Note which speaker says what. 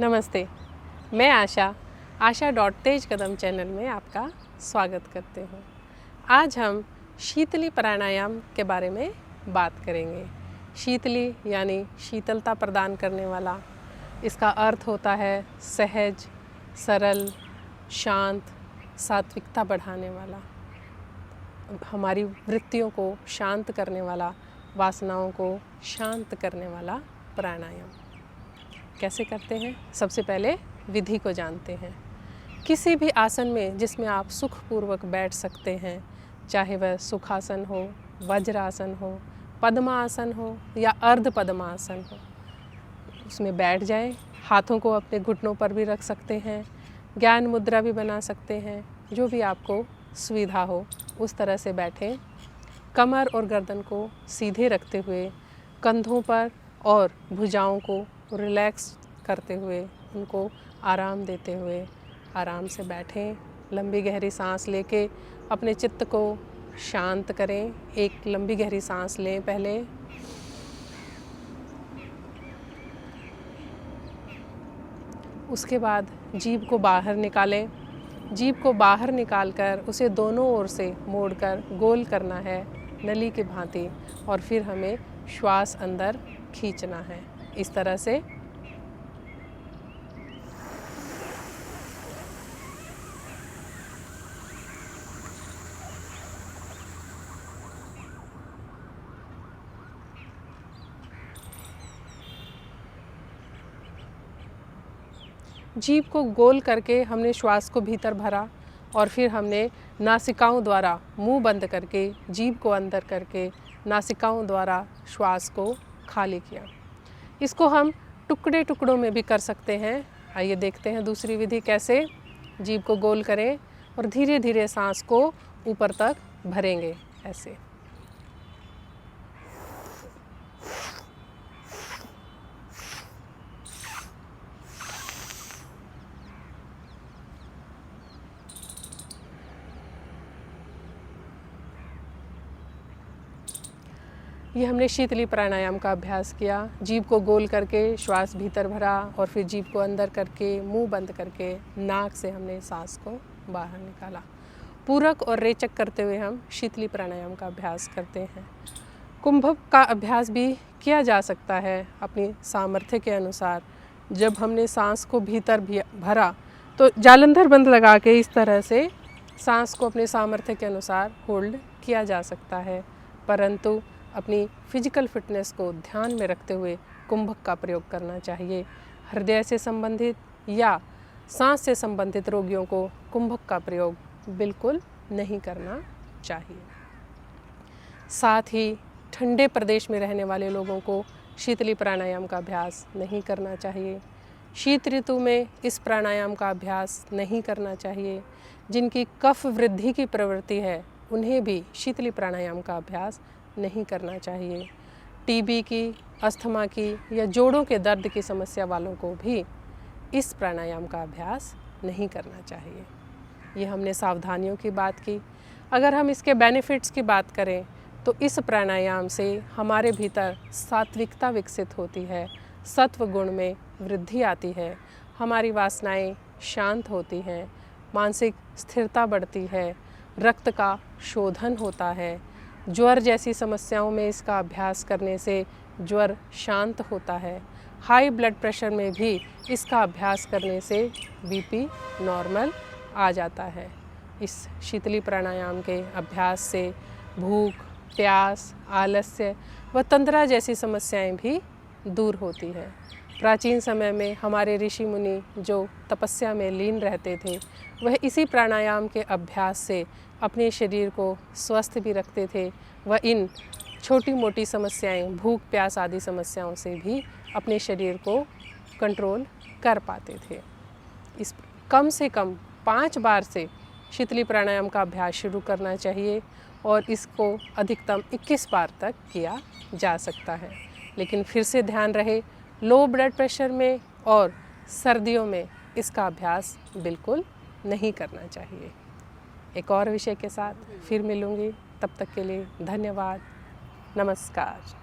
Speaker 1: नमस्ते, मैं आशा डॉट तेज कदम चैनल में आपका स्वागत करते हूँ। आज हम शीतली प्राणायाम के बारे में बात करेंगे। शीतली यानी शीतलता प्रदान करने वाला। इसका अर्थ होता है सहज, सरल, शांत, सात्विकता बढ़ाने वाला, हमारी वृत्तियों को शांत करने वाला, वासनाओं को शांत करने वाला प्राणायाम। कैसे करते हैं? सबसे पहले विधि को जानते हैं। किसी भी आसन में जिसमें आप सुखपूर्वक बैठ सकते हैं, चाहे वह सुखासन हो, वज्रासन हो, पद्मासन हो या अर्ध पद्मासन हो, उसमें बैठ जाएं। हाथों को अपने घुटनों पर भी रख सकते हैं, ज्ञान मुद्रा भी बना सकते हैं, जो भी आपको सुविधा हो उस तरह से बैठें। कमर और गर्दन को सीधे रखते हुए, कंधों पर और भुजाओं को रिलैक्स करते हुए, उनको आराम देते हुए आराम से बैठें। लंबी गहरी सांस लेके अपने चित्त को शांत करें। एक लंबी गहरी सांस लें पहले, उसके बाद जीभ को बाहर निकालें। जीभ को बाहर निकालकर उसे दोनों ओर से मोड़कर गोल करना है नली की भांति, और फिर हमें श्वास अंदर खींचना है इस तरह से। जीभ को गोल करके हमने श्वास को भीतर भरा और फिर हमने नासिकाओं द्वारा मुंह बंद करके, जीभ को अंदर करके नासिकाओं द्वारा श्वास को खाली किया। इसको हम टुकड़े टुकड़ों में भी कर सकते हैं। आइए देखते हैं दूसरी विधि कैसे। जीभ को गोल करें और धीरे धीरे सांस को ऊपर तक भरेंगे ऐसे। ये हमने शीतली प्राणायाम का अभ्यास किया। जीभ को गोल करके श्वास भीतर भरा और फिर जीभ को अंदर करके मुंह बंद करके नाक से हमने सांस को बाहर निकाला। पूरक और रेचक करते हुए हम शीतली प्राणायाम का अभ्यास करते हैं। कुंभक का अभ्यास भी किया जा सकता है अपनी सामर्थ्य के अनुसार। जब हमने सांस को भीतर भरा तो जालंधर बंद लगा के इस तरह से सांस को अपने सामर्थ्य के अनुसार होल्ड किया जा सकता है, परंतु अपनी फिजिकल फिटनेस को ध्यान में रखते हुए कुंभक का प्रयोग करना चाहिए। हृदय से संबंधित या सांस से संबंधित रोगियों को कुंभक का प्रयोग बिल्कुल नहीं करना चाहिए। साथ ही ठंडे प्रदेश में रहने वाले लोगों को शीतली प्राणायाम का अभ्यास नहीं करना चाहिए। शीत ऋतु में इस प्राणायाम का अभ्यास नहीं करना चाहिए। जिनकी कफ वृद्धि की प्रवृत्ति है उन्हें भी शीतली प्राणायाम का अभ्यास नहीं करना चाहिए। टीबी की, अस्थमा की या जोड़ों के दर्द की समस्या वालों को भी इस प्राणायाम का अभ्यास नहीं करना चाहिए। ये हमने सावधानियों की बात की। अगर हम इसके बेनिफिट्स की बात करें तो इस प्राणायाम से हमारे भीतर सात्विकता विकसित होती है, सत्व गुण में वृद्धि आती है, हमारी वासनाएं शांत होती हैं, मानसिक स्थिरता बढ़ती है, रक्त का शोधन होता है। ज्वर जैसी समस्याओं में इसका अभ्यास करने से ज्वर शांत होता है। हाई ब्लड प्रेशर में भी इसका अभ्यास करने से बीपी नॉर्मल आ जाता है। इस शीतली प्राणायाम के अभ्यास से भूख, प्यास, आलस्य व तंद्रा जैसी समस्याएं भी दूर होती हैं। प्राचीन समय में हमारे ऋषि मुनि जो तपस्या में लीन रहते थे, वह इसी प्राणायाम के अभ्यास से अपने शरीर को स्वस्थ भी रखते थे। वह इन छोटी मोटी समस्याएं, भूख, प्यास आदि समस्याओं से भी अपने शरीर को कंट्रोल कर पाते थे। इस कम से कम 5 बार से शीतली प्राणायाम का अभ्यास शुरू करना चाहिए और इसको अधिकतम 21 बार तक किया जा सकता है। लेकिन फिर से ध्यान रहे, लो ब्लड प्रेशर में और सर्दियों में इसका अभ्यास बिल्कुल नहीं करना चाहिए। एक और विषय के साथ फिर मिलूँगी, तब तक के लिए धन्यवाद, नमस्कार।